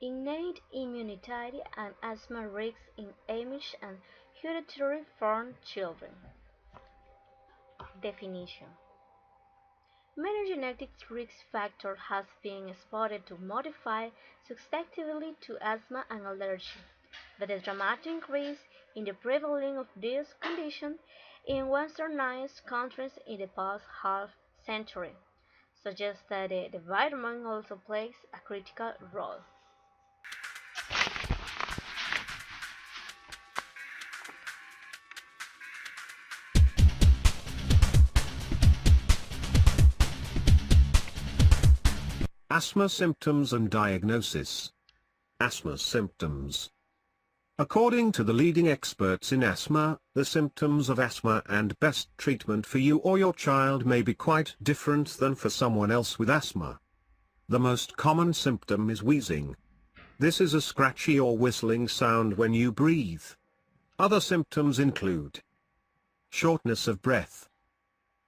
Innate immunity and asthma risks in Amish and hereditary form children. Definition: many genetic risk factors have been spotted to modify susceptibility to asthma and allergy, but a dramatic increase in the prevalence of this condition in westernized countries in the past half-century suggests that the environment also plays a critical role. Asthma symptoms and diagnosis. Asthma symptoms. According to the leading experts in asthma, the symptoms of asthma and best treatment for you or your child may be quite different than for someone else with asthma. The most common symptom is wheezing. This is a scratchy or whistling sound when you breathe. Other symptoms include shortness of breath,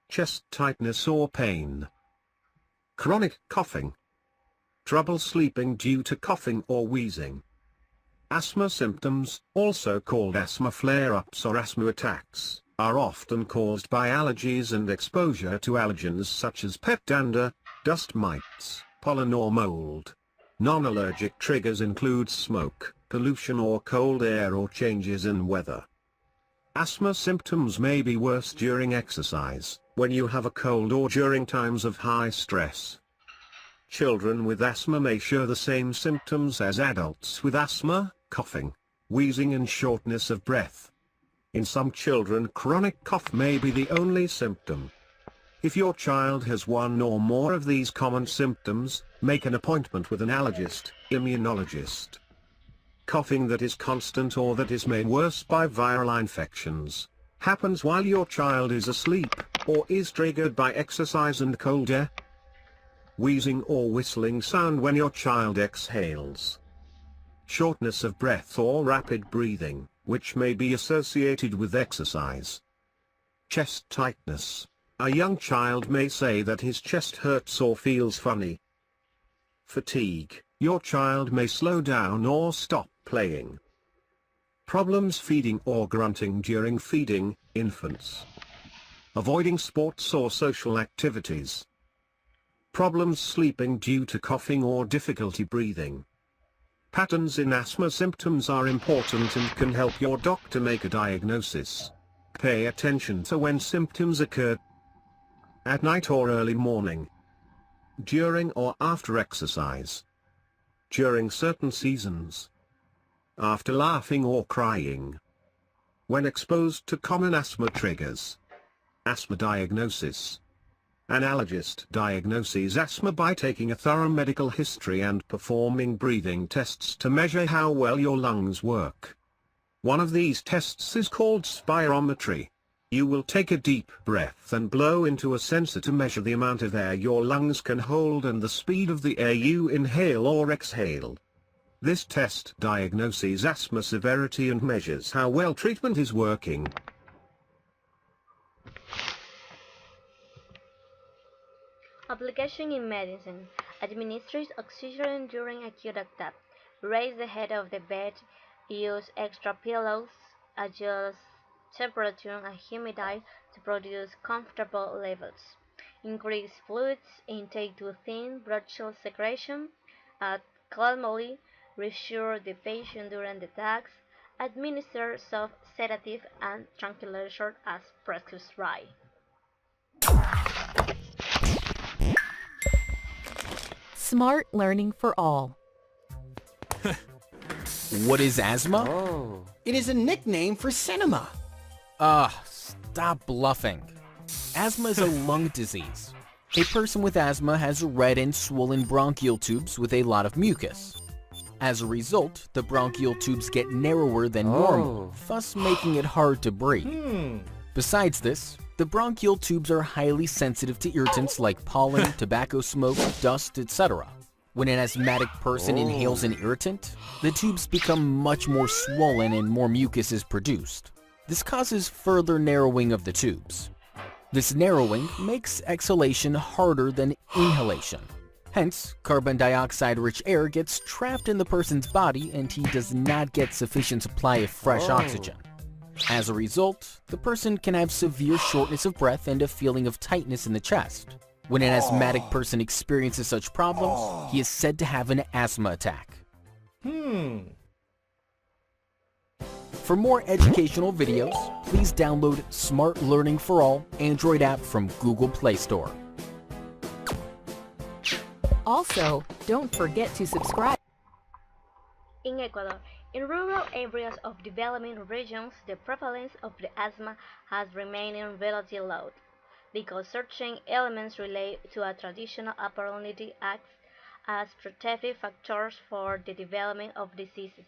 chest tightness or pain, chronic coughing, trouble sleeping due to coughing or wheezing. Asthma symptoms, also called asthma flare-ups or asthma attacks, are often caused by allergies and exposure to allergens such as pet dander, dust mites, pollen or mold. Non-allergic triggers include smoke, pollution or cold air or changes in weather. Asthma symptoms may be worse during exercise, when you have a cold or during times of high stress. Children with asthma may show the same symptoms as adults with asthma: coughing, wheezing and shortness of breath. In some children, chronic cough may be the only symptom. If your child has one or more of these common symptoms, make an appointment with an allergist, immunologist. Coughing that is constant or that is made worse by viral infections happens while your child is asleep, or is triggered by exercise and cold air. Wheezing or whistling sound when your child exhales. Shortness of breath or rapid breathing, which may be associated with exercise. Chest tightness. A young child may say that his chest hurts or feels funny. Fatigue. Your child may slow down or stop playing. Problems feeding or grunting during feeding, infants. Avoiding sports or social activities. Problems sleeping due to coughing or difficulty breathing. Patterns in asthma symptoms are important and can help your doctor make a diagnosis. Pay attention to when symptoms occur: at night or early morning, during or after exercise, during certain seasons, after laughing or crying, when exposed to common asthma triggers. Asthma diagnosis. An allergist diagnoses asthma by taking a thorough medical history and performing breathing tests to measure how well your lungs work. One of these tests is called spirometry. You will take a deep breath and blow into a sensor to measure the amount of air your lungs can hold and the speed of the air you inhale or exhale. This test diagnoses asthma severity and measures how well treatment is working. Application in medicine. Administer oxygen during acute attack. Raise the head of the bed. Use extra pillows. Adjust temperature and humidity to produce comfortable levels. Increase fluids intake to thin blood secretion. Act calmly. Reassure the patient during the attacks. Administer soft sedative and tranquilizer as prescribed. Smart learning for all. What is asthma? Oh. It is a nickname for cinema. Stop bluffing. Asthma is a lung disease. A person with asthma has red and swollen bronchial tubes with a lot of mucus. As a result, the bronchial tubes get narrower than normal, thus making it hard to breathe. Besides this, the bronchial tubes are highly sensitive to irritants like pollen, tobacco smoke, dust, etc. When an asthmatic person inhales an irritant, the tubes become much more swollen and more mucus is produced. This causes further narrowing of the tubes. This narrowing makes exhalation harder than inhalation. Hence, carbon dioxide-rich air gets trapped in the person's body and he does not get sufficient supply of fresh oxygen. As a result, the person can have severe shortness of breath and a feeling of tightness in the chest. When an asthmatic person experiences such problems, he is said to have an asthma attack. For more educational videos, please download Smart Learning for All Android app from Google Play Store. Also, don't forget to subscribe. In Ecuador, in rural areas of developing regions, the prevalence of the asthma has remained relatively low, because certain elements related to a traditional apparently act as protective factors for the development of diseases.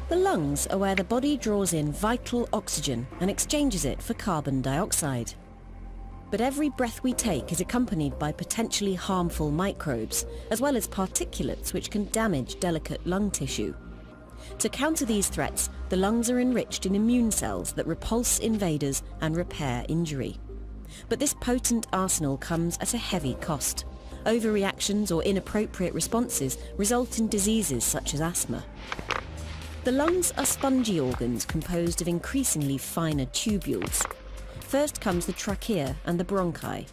The lungs are where the body draws in vital oxygen and exchanges it for carbon dioxide. But every breath we take is accompanied by potentially harmful microbes, as well as particulates which can damage delicate lung tissue. To counter these threats, the lungs are enriched in immune cells that repulse invaders and repair injury. But this potent arsenal comes at a heavy cost. Overreactions or inappropriate responses result in diseases such as asthma. The lungs are spongy organs composed of increasingly finer tubules. First comes the trachea and the bronchi.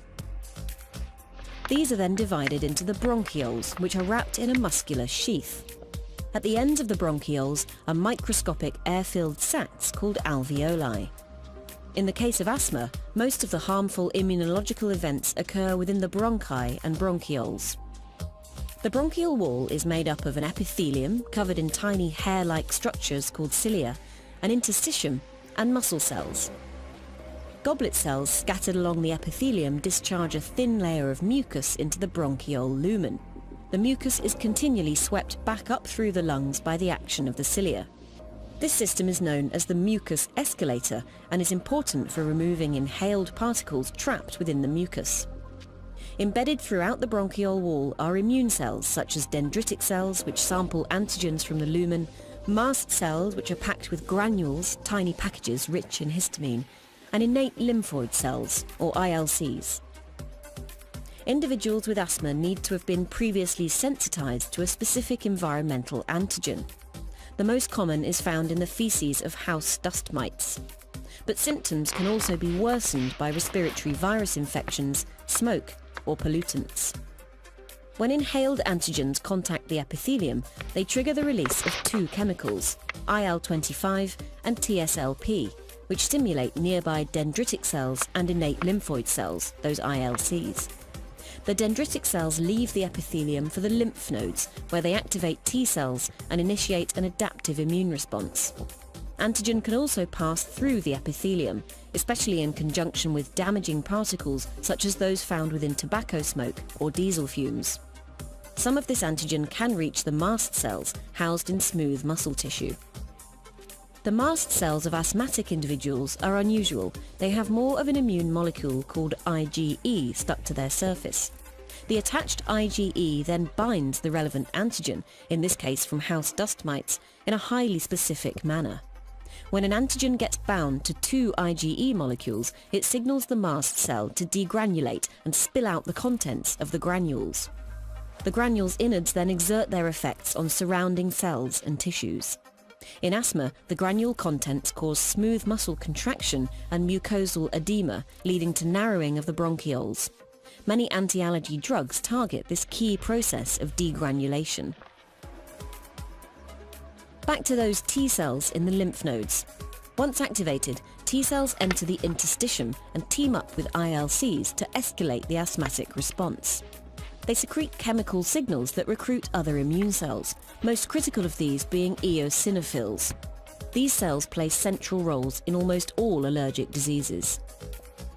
These are then divided into the bronchioles, which are wrapped in a muscular sheath. At the ends of the bronchioles are microscopic air-filled sacs called alveoli. In the case of asthma, most of the harmful immunological events occur within the bronchi and bronchioles. The bronchial wall is made up of an epithelium covered in tiny hair-like structures called cilia, an interstitium, and muscle cells. Goblet cells scattered along the epithelium discharge a thin layer of mucus into the bronchiole lumen. The mucus is continually swept back up through the lungs by the action of the cilia. This system is known as the mucus escalator and is important for removing inhaled particles trapped within the mucus. Embedded throughout the bronchiole wall are immune cells such as dendritic cells which sample antigens from the lumen, mast cells which are packed with granules, tiny packages rich in histamine, and innate lymphoid cells, or ILCs. Individuals with asthma need to have been previously sensitized to a specific environmental antigen. The most common is found in the feces of house dust mites. But symptoms can also be worsened by respiratory virus infections, smoke, or pollutants. When inhaled antigens contact the epithelium, they trigger the release of two chemicals, IL-25 and TSLP, which stimulate nearby dendritic cells and innate lymphoid cells, those ILCs. The dendritic cells leave the epithelium for the lymph nodes, where they activate T cells and initiate an adaptive immune response. Antigen can also pass through the epithelium, especially in conjunction with damaging particles such as those found within tobacco smoke or diesel fumes. Some of this antigen can reach the mast cells housed in smooth muscle tissue. The mast cells of asthmatic individuals are unusual. They have more of an immune molecule called IgE stuck to their surface. The attached IgE then binds the relevant antigen, in this case from house dust mites, in a highly specific manner. When an antigen gets bound to two IgE molecules, it signals the mast cell to degranulate and spill out the contents of the granules. The granules' innards then exert their effects on surrounding cells and tissues. In asthma, the granule contents cause smooth muscle contraction and mucosal edema, leading to narrowing of the bronchioles. Many anti-allergy drugs target this key process of degranulation. Back to those T cells in the lymph nodes. Once activated, T cells enter the interstitium and team up with ILCs to escalate the asthmatic response. They secrete chemical signals that recruit other immune cells, most critical of these being eosinophils. These cells play central roles in almost all allergic diseases.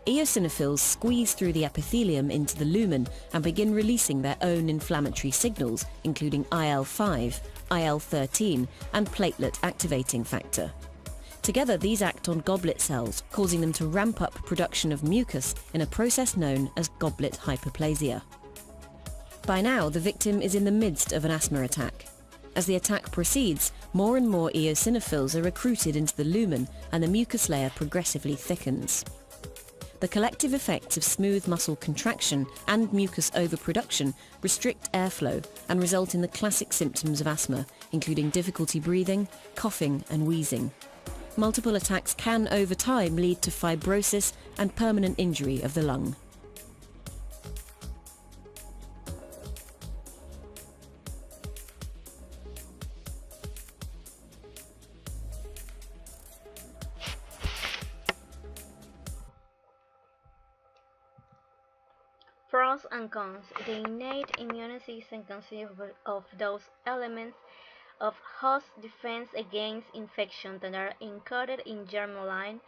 Eosinophils squeeze through the epithelium into the lumen and begin releasing their own inflammatory signals, including IL-5, IL-13, and platelet activating factor. Together, these act on goblet cells, causing them to ramp up production of mucus in a process known as goblet hyperplasia. By now, the victim is in the midst of an asthma attack. As the attack proceeds, more and more eosinophils are recruited into the lumen and the mucus layer progressively thickens. The collective effects of smooth muscle contraction and mucus overproduction restrict airflow and result in the classic symptoms of asthma, including difficulty breathing, coughing, and wheezing. Multiple attacks can, over time, lead to fibrosis and permanent injury of the lung. Pros and cons. The innate immune system consists of those elements of host defense against infection that are encoded in germline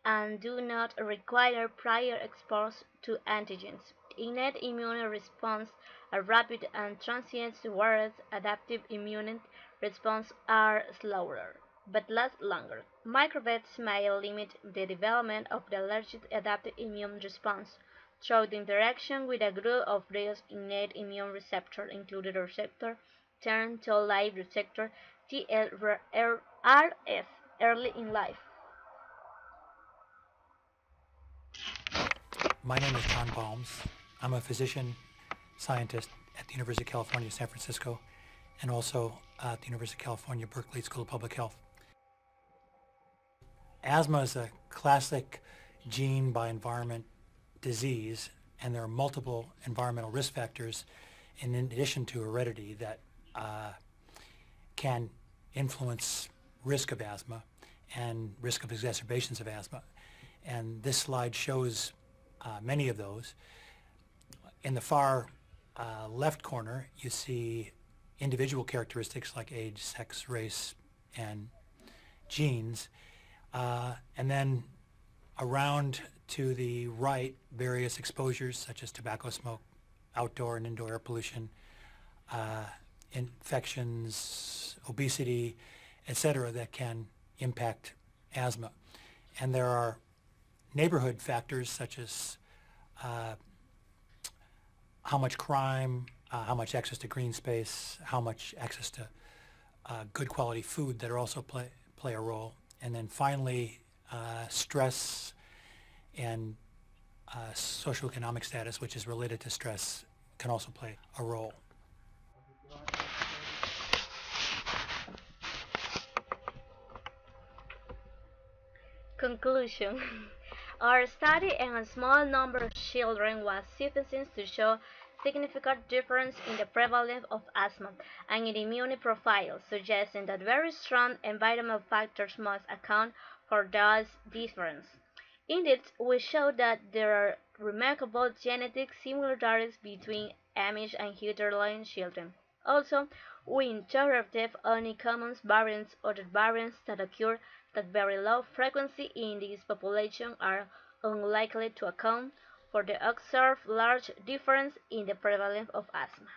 and do not require prior exposure to antigens. Innate immune response are rapid and transient, whereas adaptive immune response are slower but last longer. Microbes may limit the development of the allergic adaptive immune response through the interaction with a group of these innate immune receptors, including the receptor turn to live receptor TLRS early in life. My name is John Balms. I'm a physician scientist at the University of California, San Francisco, and also at the University of California, Berkeley School of Public Health. Asthma is a classic gene by environment disease, and there are multiple environmental risk factors in addition to heredity that can influence risk of asthma and risk of exacerbations of asthma. And this slide shows many of those. In the far left corner, you see individual characteristics like age, sex, race, and genes. And then around to the right, various exposures such as tobacco smoke, outdoor and indoor air pollution, infections, obesity, etc., that can impact asthma. And there are neighborhood factors such as how much crime, how much access to green space, how much access to good quality food that are also play a role. And then finally, stress and socioeconomic status, which is related to stress, can also play a role. Conclusion. Our study in a small number of children was sufficient to show significant difference in the prevalence of asthma and in immune profile, suggesting that very strong environmental factors must account for this difference. Indeed, we showed that there are remarkable genetic similarities between Amish and Hutterite children. Also, we interpreted only common variants or the variants that occur at very low frequency in this population are unlikely to account for the observed large difference in the prevalence of asthma.